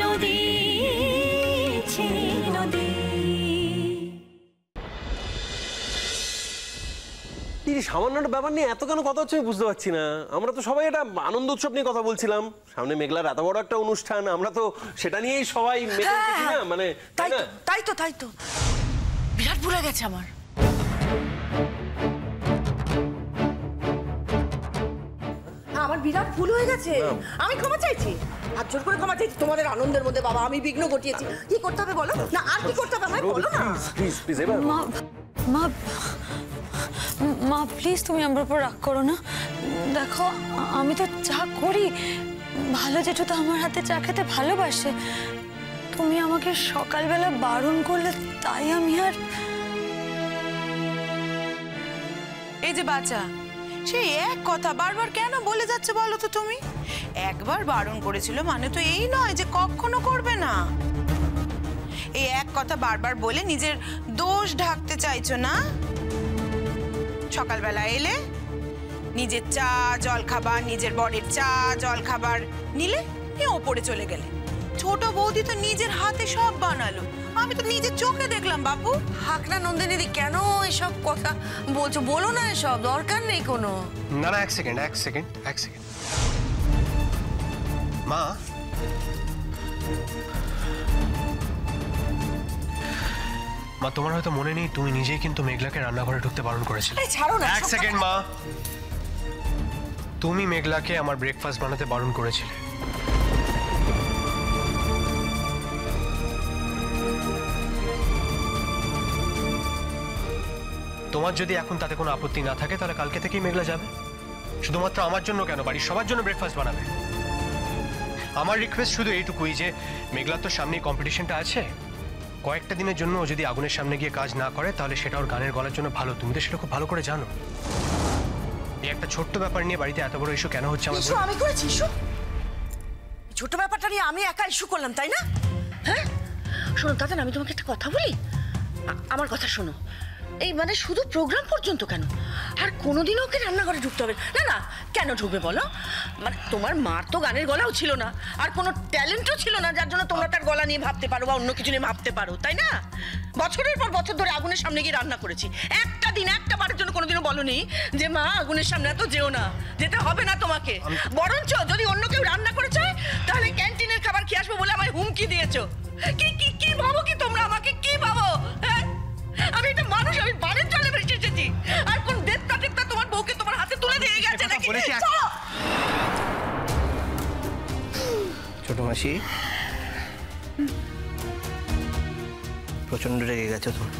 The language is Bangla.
নদী নদী। এই সামান্য একটা ব্যাপার নিয়ে এত কেন কথা হচ্ছে আমি বুঝতে পারছি না। আমরা তো সবাই একটা আনন্দ উৎসব নিয়ে কথা বলছিলাম, সামনে মেঘলার এত বড় একটা অনুষ্ঠান, আমরা তো সেটা নিয়েই সবাই মেতে উঠেছি না, মানে তাই তো বিরাট ভুলে গেছে আমার। আমার বিরাট ভুল হয়ে গেছে, আমি ক্ষমা চাইছি, হাত জোর করে ক্ষমা চাইছি। তোমাদের আনন্দের মধ্যে বাবা আমি বিঘ্ন ঘটিয়েছি। কি করতে হবে বলো না, আর কি করতে হবে আমায় বলো না। প্লিজ এবার মা প্লিজ তুমি আমার উপর রাগ করো না। দেখো আমি তো চা করি, ভালো জেঠু তো আমার হাতে চা খেতে ভালোবাসে। তুমি আমাকে সকালবেলা বারণ করলে তাই আমি আর। এই যে বাচ্চা, সেই এক কথা বারবার কেন বলে যাচ্ছে বলো তো? তুমি একবার বারণ করেছিল মানে তো এই নয় যে কখনো করবে না। এই এক কথা বারবার বলে নিজের দোষ ঢাকতে চাইছো না? সকালবেলা এলে নিজের চা জল খাবার, নিজের বরের চা জল খাবার নিলে, নিয়ে ওপরে চলে গেলে। ছোট বৌদি তো নিজের হাতে সব বানালো, আমি তো নিজের চোখে দেখলাম। বাবু হাকনা নন্দিনী কেন এসব কথা বলছো? বলো না, এসব দরকার নেই কোনো। না এক সেকেন্ড মা, তোমার হয়তো মনে নেই তুমি নিজেই কিন্তু মেঘলাকে রান্নাঘরে ঢুকতে বারণ করেছিলে। ছাড়ো না, এক সেকেন্ড মা, তুমি মেঘলাকে আমার ব্রেকফাস্ট বানাতে বারণ করেছিলে। তোমার যদি এখন তাতে কোনো আপত্তি না থাকে তাহলে কালকে থেকেই মেঘলা যাবে। শুধুমাত্র আমার জন্য কেন, বাড়ির সবার জন্য ব্রেকফাস্ট বানাবে। আমার রিকোয়েস্ট শুধু এইটুকুই যে মেঘলার তো সামনে কম্পিটিশনটা আছে, কয়েকটা দিনের জন্য ও যদি আগুনের সামনে গিয়ে কাজ না করে তাহলে সেটা ওর গানের গলার জন্য ভালো। তুমি তো সেটা খুব ভালো করে জানো। এই একটা ছোট্ট ব্যাপার নিয়ে বাড়িতে এত বড় ইস্যু কেন হচ্ছে? আমি করেছি ইস্যু? ছোট ব্যাপারটা নিয়ে আমি একা ইস্যু করলাম তাই না? হ্যাঁ শোনো দাদা, আমি তোমাকে একটা কথা বলি, আমার কথা শোনো। এই মানে শুধু প্রোগ্রাম পর্যন্ত কেন, আর কোনোদিনও ওকে রান্নাঘরে ঢুকতে হবে না। না কেন ঢুকবে বলো? মানে তোমার মার তো গানের গলাও ছিল না, আর কোনো ট্যালেন্টও ছিল না, যার জন্য তোমরা তার গলা নিয়ে ভাবতে পারো বা অন্য কিছু নিয়ে ভাবতে পারো, তাই না? বছরের পর বছর ধরে আগুনের সামনে গিয়ে রান্না করেছি, একটা দিন একটা বারের জন্য কোনোদিনও বলনি যে মা আগুনের সামনে এত যেও না, যেতে হবে না তোমাকে। বরঞ্চ যদি অন্য কেউ রান্না করেছে তাহলে ক্যান্টিনের খাবার খেয়ে আসবো বলে আমায় হুমকি দিয়েছো। কি কি কি ভাবো কি তোমরা আমাকে? কি ভাবো? হ্যাঁ আমি একটা মানুষ, আমি বাড়ির জলে ভেসে এসেছি, আর কোন দেবতা টেবতা তোমার বউকে তোমার হাতে তুলে দিয়ে গেছে নাকি? ছোট মাসি প্রচন্ড রেগে গেছো তুমি।